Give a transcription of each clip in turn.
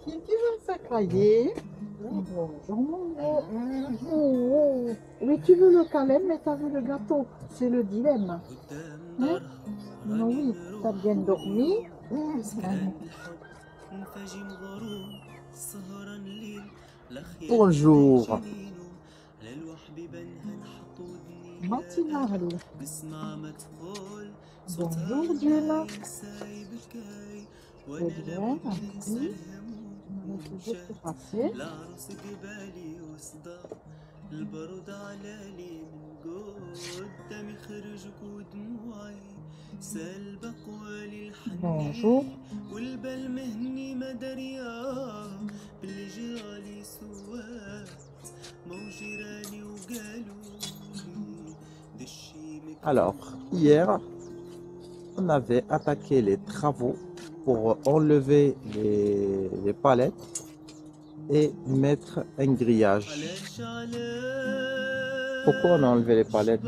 Qui veut ce cahier? Bonjour mon gros. Oh, oui, tu veux le câlin, mais t'as vu le gâteau. C'est le dilemme. Hein? Non, oui, t'as bien dormi. Bonjour. Matinale. Bonjour Dune. Très bien, merci. Je me laisse juste passer. Bonjour. Alors, hier, on avait attaqué les travaux pour enlever les palettes et mettre un grillage. Pourquoi on a enlevé les palettes?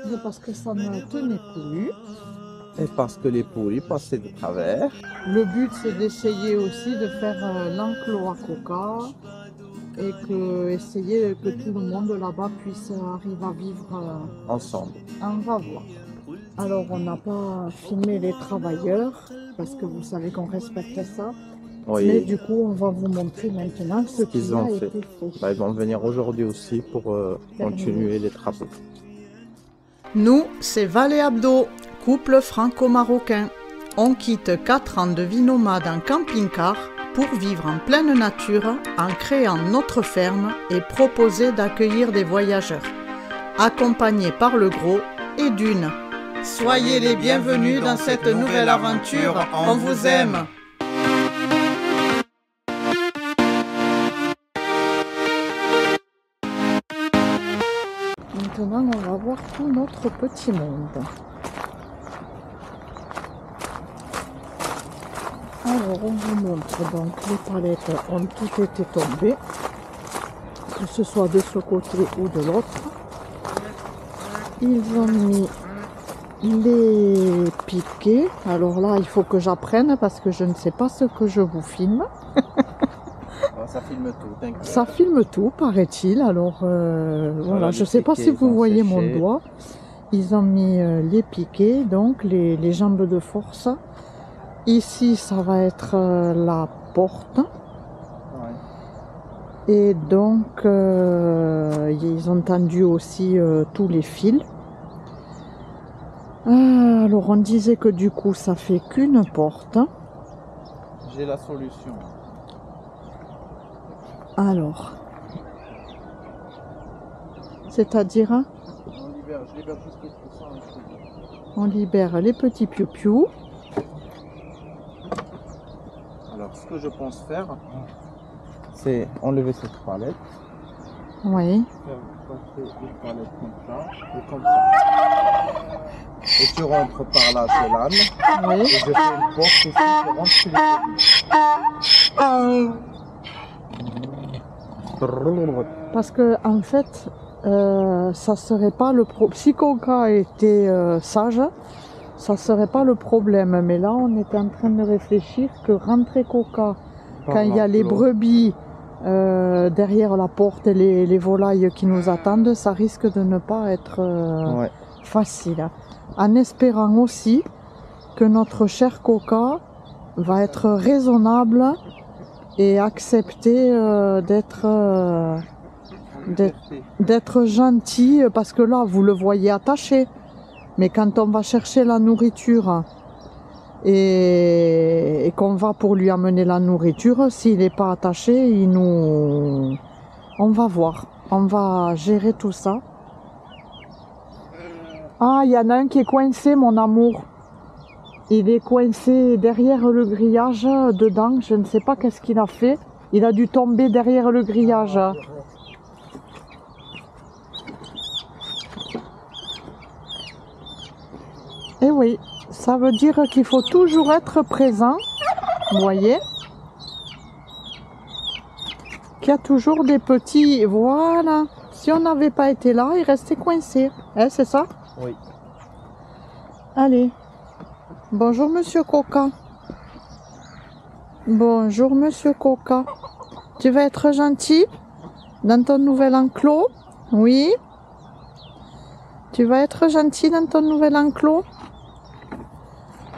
C'est parce que ça ne tenait plus. Et parce que les poulies passaient de travers. Le but, c'est d'essayer aussi de faire l'enclos à coca et essayer que tout le monde là-bas puisse arriver à vivre Ensemble. On va voir. Alors, on n'a pas filmé les travailleurs parce que vous savez qu'on respecte ça. Oui. Mais du coup, on va vous montrer maintenant ce qu'ils qui ont a fait. été fait. Bah, ils vont venir aujourd'hui aussi pour continuer les travaux. Nous, c'est Val et Abdo, couple franco-marocain. On quitte 4 ans de vie nomade en camping-car pour vivre en pleine nature en créant notre ferme et proposer d'accueillir des voyageurs. Accompagnés par le gros et Dune. Soyez les bienvenus dans cette nouvelle aventure, on vous aime. Maintenant, on va voir tout notre petit monde. Alors, on vous montre donc les palettes ont toutes été tombées, que ce soit de ce côté ou de l'autre. Ils ont mis les piquets. Alors là, il faut que j'apprenne parce que je ne sais pas ce que je vous filme. Ça filme tout, t'inquiète. Ça filme tout, paraît-il. Alors voilà, je ne sais pas si vous voyez mon doigt. Ils ont mis les piquets, donc les jambes de force. Ici, ça va être la porte. Ouais. Et donc, ils ont tendu aussi tous les fils. Alors, on disait que du coup, ça fait qu'une porte. J'ai la solution. Alors, c'est-à-dire, je libère juste les poussins. On libère les petits piou-piou. Alors, ce que je pense faire, c'est enlever cette palette. Oui. Faire passer une palette comme ça et comme ça. Et tu rentres par là chez l'âne. Oui. Et je fais une porte ici, tu rentres chez les produits. Parce que en fait, ça serait pas le problème. Si Coca était sage, ça serait pas le problème. Mais là, on était en train de réfléchir que rentrer Coca quand il y a les brebis derrière la porte et les volailles qui nous attendent, ça risque de ne pas être facile. En espérant aussi que notre cher Coca va être raisonnable et accepter d'être gentil, parce que là, vous le voyez attaché. Mais quand on va chercher la nourriture et qu'on va pour lui amener la nourriture, s'il n'est pas attaché, on va voir. On va gérer tout ça. Ah, il y en a un qui est coincé, mon amour. Il est coincé derrière le grillage, dedans. Je ne sais pas qu'est-ce qu'il a fait. Il a dû tomber derrière le grillage. Et oui, ça veut dire qu'il faut toujours être présent. Vous voyez? Qu'il y a toujours des petits... Voilà. Si on n'avait pas été là, il restait coincé. Hein, c'est ça? Oui. Allez. Bonjour Monsieur Coca. Bonjour Monsieur Coca. Tu vas être gentil dans ton nouvel enclos? Oui. Tu vas être gentil dans ton nouvel enclos?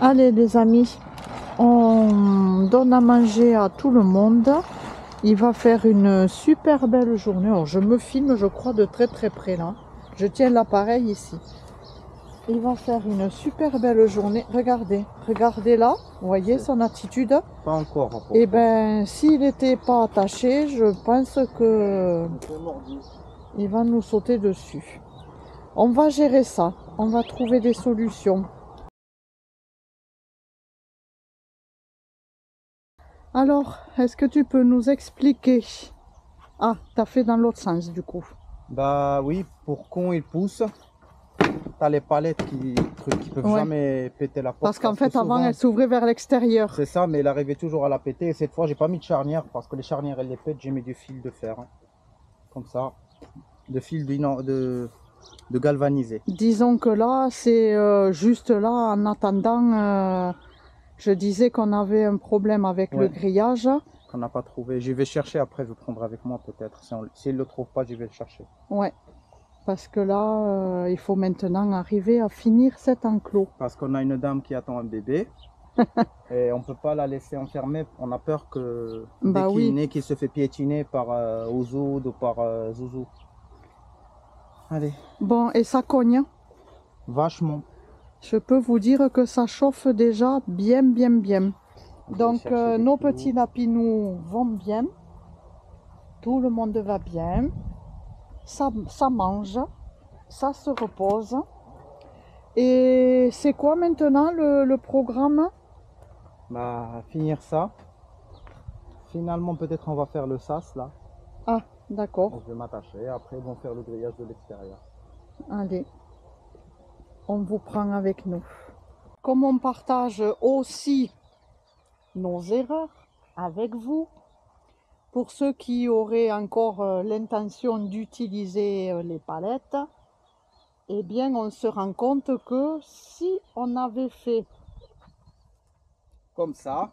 Allez les amis, on donne à manger à tout le monde. Il va faire une super belle journée. Alors, je me filme, je crois, de très très près là. Je tiens l'appareil ici. Il va faire une super belle journée. Regardez, regardez là. Vous voyez son attitude? Pas encore. Et ben, s'il n'était pas attaché, je pense que il va nous sauter dessus. On va gérer ça. On va trouver des solutions. Alors, est-ce que tu peux nous expliquer? Ah, t'as fait dans l'autre sens du coup. Bah oui, pour quand il pousse, t'as les palettes qui peuvent jamais péter la porte. Parce qu'en fait, avant, souvent, elle s'ouvrait vers l'extérieur. c'est ça, mais il arrivait toujours à la péter. Et cette fois, j'ai pas mis de charnière parce que les charnières, elles les pètent. J'ai mis du fil de fer. Hein. Comme ça. De fil de galvanisé. Disons que là, c'est juste là, en attendant, je disais qu'on avait un problème avec le grillage. Qu'on n'a pas trouvé. Je vais chercher après, je vais prendre avec moi peut-être. S'il ne le trouve pas, je vais le chercher. Ouais. Parce que là, il faut maintenant arriver à finir cet enclos. Parce qu'on a une dame qui attend un bébé. Et on ne peut pas la laisser enfermer. On a peur que dès qu'il est né, qu'il se fait piétiner par Ouzoud ou par Zouzou. Allez. Bon, et ça cogne? Vachement. Je peux vous dire que ça chauffe déjà bien. Donc, nos petits lapinous vont bien. Tout le monde va bien. Ça mange. Ça se repose. Et c'est quoi maintenant le programme? Bah, finir ça. Finalement, peut-être on va faire le sas là. Ah, d'accord. Je vais m'attacher. Après, ils vont faire le grillage de l'extérieur. Allez. On vous prend avec nous. Comme on partage aussi nos erreurs avec vous, pour ceux qui auraient encore l'intention d'utiliser les palettes, eh bien on se rend compte que si on avait fait comme ça,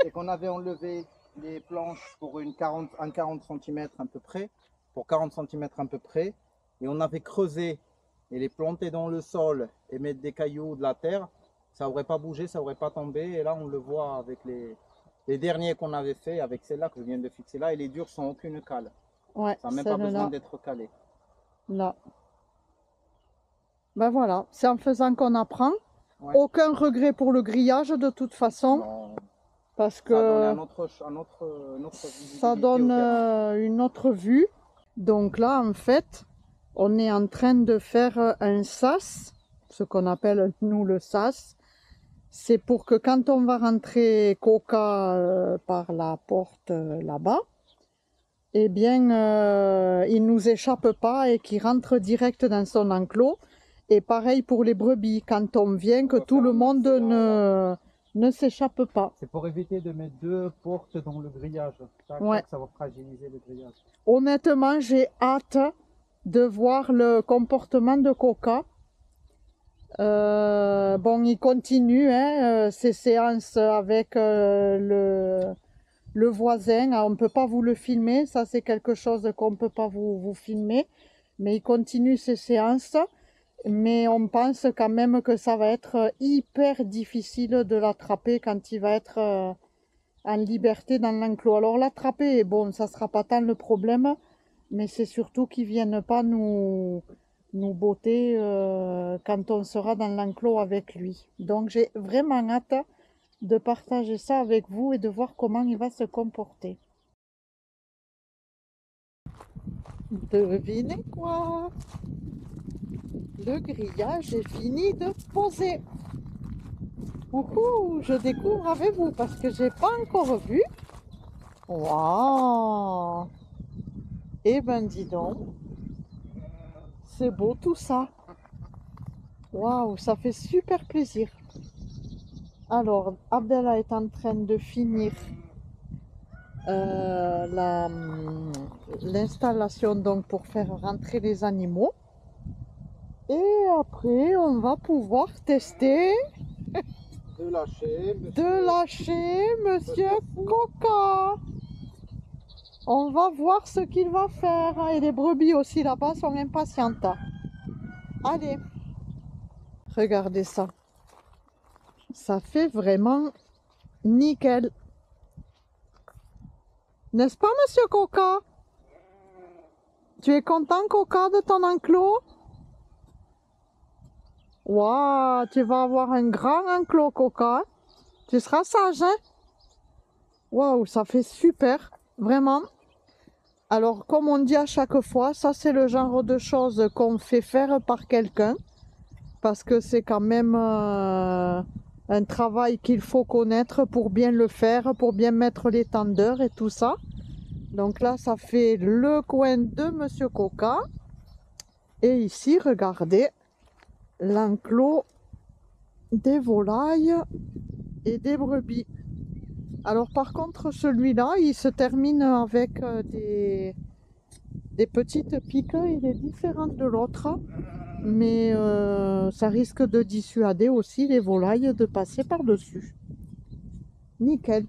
et qu'on avait enlevé les planches pour un 40 cm à peu près, pour 40 cm à peu près, et on avait creusé et les planter dans le sol et mettre des cailloux, de la terre, ça n'aurait pas bougé, ça n'aurait pas tombé. Et là, on le voit avec les derniers qu'on avait fait, avec celle-là que je viens de fixer là, et les durs sans aucune cale. Ouais, ça n'a même pas besoin d'être calé. Là. Ben voilà, c'est en faisant qu'on apprend. Ouais. Aucun regret pour le grillage de toute façon. Non. Parce que ça donne une autre vue. Donc là, en fait, on est en train de faire un sas, ce qu'on appelle nous le sas. C'est pour que quand on va rentrer Coca par la porte là-bas, eh bien, il ne nous échappe pas et qu'il rentre direct dans son enclos. Et pareil pour les brebis, quand on vient, que tout le monde ne s'échappe pas. C'est pour éviter de mettre deux portes dans le grillage. Ça va fragiliser le grillage. Honnêtement, j'ai hâte de voir le comportement de Coca. Bon, il continue ses séances avec le voisin. Alors, on ne peut pas vous le filmer, ça c'est quelque chose qu'on ne peut pas vous filmer. Mais il continue ses séances. Mais on pense quand même que ça va être hyper difficile de l'attraper quand il va être en liberté dans l'enclos. Alors l'attraper, bon, ça ne sera pas tant le problème, mais c'est surtout qu'il ne vienne pas nous botter quand on sera dans l'enclos avec lui. Donc j'ai vraiment hâte de partager ça avec vous et de voir comment il va se comporter. Devinez quoi? Le grillage est fini de poser. Ouhou, je découvre avec vous parce que j'ai pas encore vu. Waouh! Eh ben dis donc, c'est beau tout ça. Waouh, ça fait super plaisir. Alors, Abdallah est en train de finir l'installation donc pour faire rentrer les animaux. Et après, on va pouvoir tester De lâcher, de lâcher Monsieur Coca. On va voir ce qu'il va faire. Et les brebis aussi là-bas sont impatientes. Allez, regardez ça. Ça fait vraiment nickel. N'est-ce pas, Monsieur Coca? Tu es content, Coca, de ton enclos? Waouh, tu vas avoir un grand enclos, Coca. Tu seras sage, hein? Waouh, ça fait super, vraiment. Alors, comme on dit à chaque fois, ça c'est le genre de choses qu'on fait faire par quelqu'un. Parce que c'est quand même un travail qu'il faut connaître pour bien le faire, pour bien mettre les tendeurs et tout ça. Donc là, ça fait le coin de Monsieur Coca. Et ici, regardez, l'enclos des volailles et des brebis. Alors par contre, celui-là, il se termine avec des petites piques. Il est différent de l'autre. Mais ça risque de dissuader aussi les volailles de passer par-dessus. Nickel.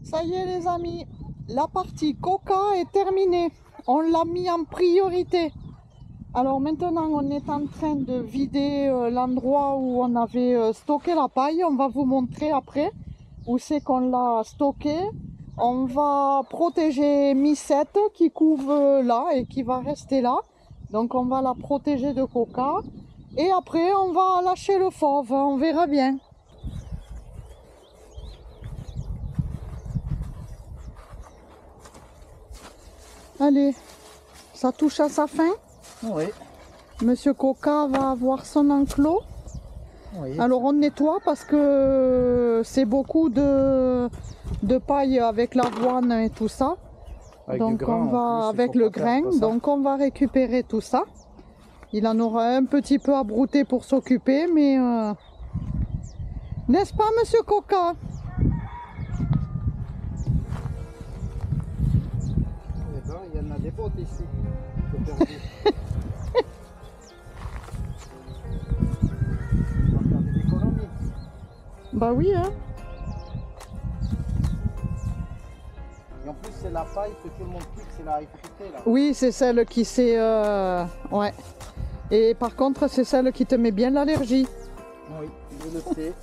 Ça y est les amis, la partie Coca est terminée. On l'a mis en priorité. Alors maintenant on est en train de vider l'endroit où on avait stocké la paille. On va vous montrer après où c'est qu'on l'a stocké. On va protéger Missette qui couve là et qui va rester là. Donc on va la protéger de Coca. Et après on va lâcher le fauve, on verra bien. Allez, ça touche à sa fin. Oui. Monsieur Coca va avoir son enclos. Oui. Alors on nettoie parce que c'est beaucoup de paille avec l'avoine et tout ça. Avec donc du grain, on va en plus, avec le grain, donc on va récupérer tout ça. Il en aura un petit peu à brouter pour s'occuper, mais n'est-ce pas Monsieur Coca? Eh ben, il y en a des potes ici. On va faire des économies. Bah oui, hein. Et en plus, c'est la paille que tout le monde pique, c'est la effritée là. Oui, c'est celle qui s'est... ouais. Et par contre, c'est celle qui te met bien l'allergie. Oui, je le sais.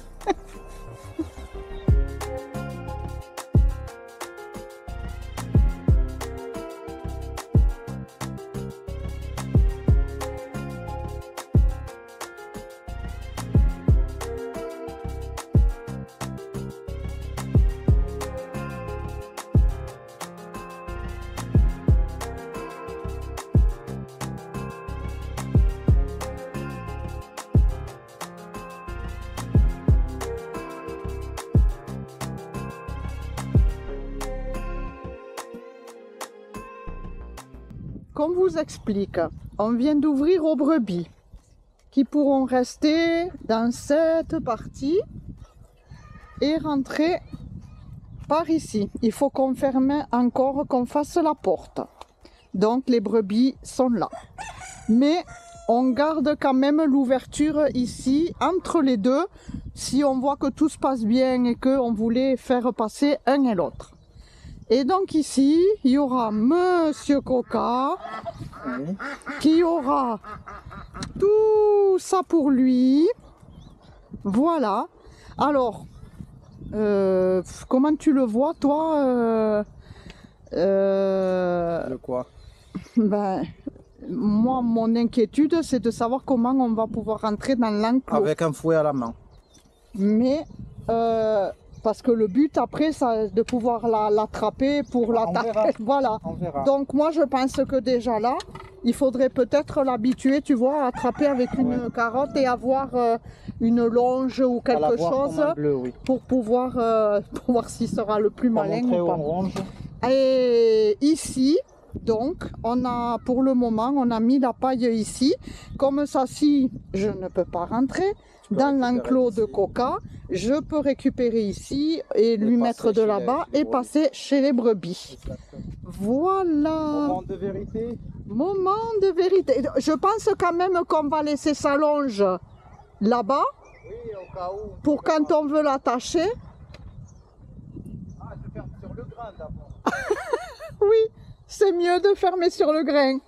Qu'on vous explique, on vient d'ouvrir aux brebis qui pourront rester dans cette partie et rentrer par ici. Il faut qu'on ferme encore, qu'on fasse la porte. Donc les brebis sont là. Mais on garde quand même l'ouverture ici entre les deux si on voit que tout se passe bien et qu'on voulait faire passer un et l'autre. Et donc ici, il y aura Monsieur Coca qui aura tout ça pour lui. Voilà. Alors, comment tu le vois, toi Le quoi? Ben, moi, mon inquiétude, c'est de savoir comment on va pouvoir rentrer dans l'enclos. Avec un fouet à la main. Mais, parce que le but après, c'est de pouvoir l'attraper pour l'attaquer. Voilà. On verra. Donc moi, je pense que déjà là, il faudrait peut-être l'habituer, tu vois, à attraper avec une carotte et avoir une longe ou quelque chose bleu, oui. pour pouvoir voir s'il sera le plus malin ou pas. Orange. Et ici, donc, on a pour le moment, on a mis la paille ici. Comme ça, si je ne peux pas rentrer dans l'enclos de Coca, je peux récupérer ici et lui mettre de là-bas et passer chez les brebis. Exactement. Voilà. Moment de vérité. Moment de vérité. Je pense quand même qu'on va laisser sa longe Là-bas, Oui, au cas où. pour quand on veut l'attacher. Ah, je vais faire sur le grain d'abord. Oui, c'est mieux de fermer sur le grain.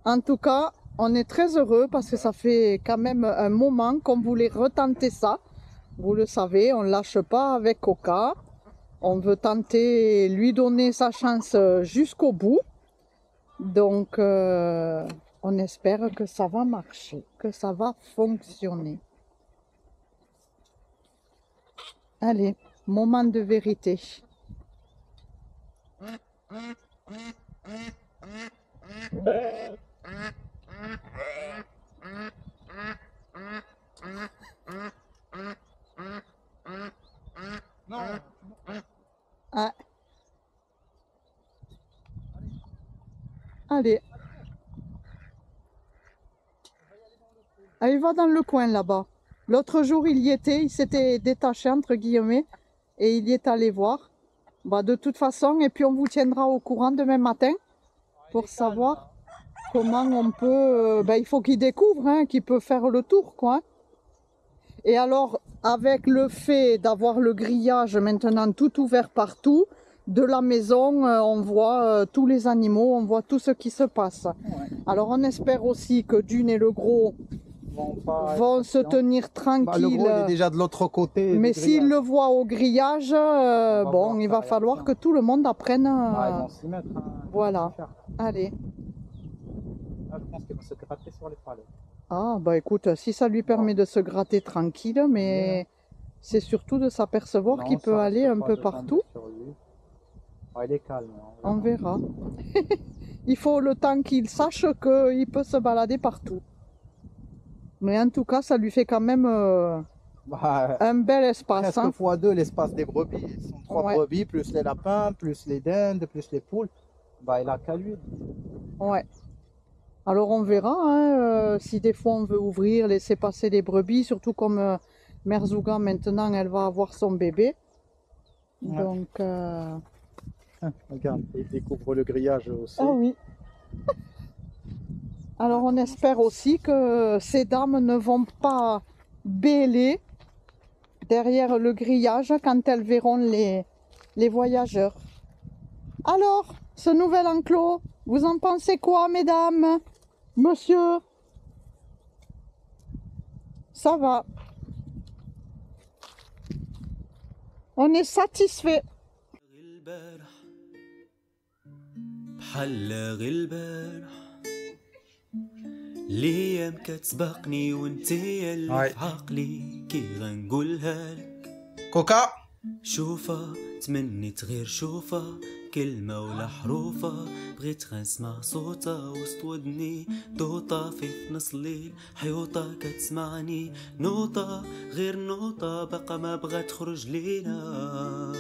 En tout cas, on est très heureux parce que ça fait quand même un moment qu'on voulait retenter ça. Vous le savez, on ne lâche pas avec Coca. On veut tenter, lui donner sa chance jusqu'au bout. Donc, on espère que ça va marcher, que ça va fonctionner. Allez, moment de vérité. Non. Ah. Allez. Ah, il va dans le coin là-bas. L'autre jour, il y était, il s'était détaché entre guillemets et il y est allé voir. Bah, de toute façon, et puis on vous tiendra au courant demain matin pour savoir comment on peut. Il faut qu'il découvre, hein, qu'il peut faire le tour, quoi. Et alors, avec le fait d'avoir le grillage maintenant tout ouvert partout, de la maison, on voit tous les animaux, on voit tout ce qui se passe. Ouais. Alors, on espère aussi que Dune et le Gros vont se tenir tranquilles. Le gros, il est déjà de l'autre côté. Mais s'ils le voient au grillage, bon, il va falloir que tout le monde apprenne. Ils vont s'y mettre. Hein, voilà. Allez. Ah, je pense qu'il va se gratter sur les palettes. Ah, bah écoute, si ça lui permet de se gratter tranquille, mais c'est surtout de s'apercevoir qu'il peut aller un peu partout. Ah, il est calme. On verra. Il faut le temps qu'il sache qu'il peut se balader partout. Mais en tout cas, ça lui fait quand même un bel espace. Presque fois deux l'espace des brebis. Ils sont 3 brebis, plus les lapins, plus les dindes, plus les poules. Bah, il a qu'à lui. Ouais. Alors on verra hein, si des fois on veut ouvrir, laisser passer les brebis, surtout comme Merzouga maintenant elle va avoir son bébé. Ouais. Donc regarde, il découvre le grillage aussi. Ah oui. Alors on espère aussi que ces dames ne vont pas bêler derrière le grillage quand elles verront les voyageurs. Alors, ce nouvel enclos, vous en pensez quoi, mesdames? Monsieur? Ça va. On est satisfait. ليام كتسبقني وانتي اللي في عقلي كي غنقولها لك كوكا شوفها تمنيت غير شوفها كلمة ولا حروفها بغيت غنسمع صوتها وسط ودني دوطة في نص الليل حيوطة كتسمعني نوطة غير نوطة بقى ما بغات تخرج لينا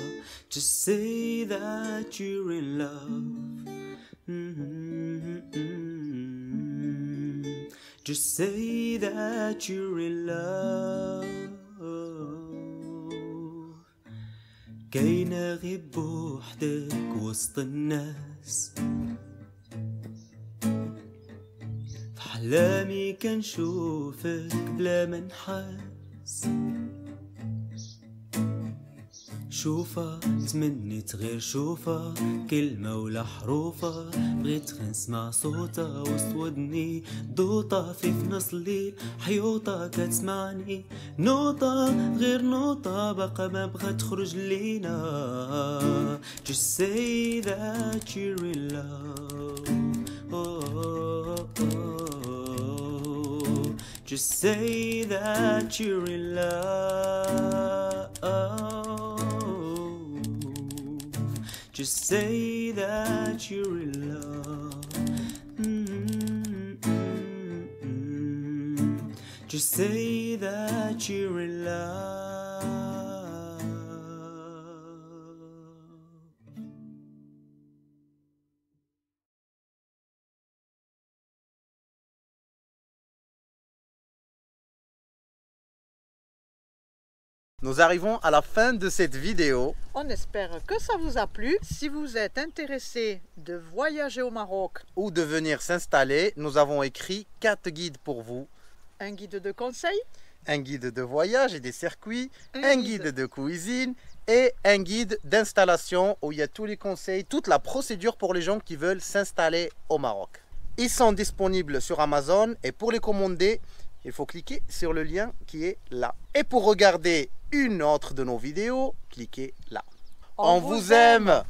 Just say that you're in love Just say that you're in love كاينة غير بوحدك وسط الناس في حلامي كنشوفك بلا ما نحس شوفها تمنيت غير شوفها كلمة ولا حروفها بغيت غنسمع صوتها وسط ودني دوطة في نص الليل حيوطة كتسمعني نوطة غير نوطة بقى ما بغات تخرج لينا Just say that you're in love Just say that you're in love Just say that you're in love Just say that you're in love Nous arrivons à la fin de cette vidéo. On espère que ça vous a plu. Si vous êtes intéressé de voyager au Maroc ou de venir s'installer, nous avons écrit 4 guides pour vous. Un guide de conseil, un guide de voyage et des circuits, un guide de cuisine et un guide d'installation où il y a tous les conseils, toute la procédure pour les gens qui veulent s'installer au Maroc. Ils sont disponibles sur Amazon et pour les commander, il faut cliquer sur le lien qui est là. Et pour regarder une autre de nos vidéos, cliquez là. On vous aime!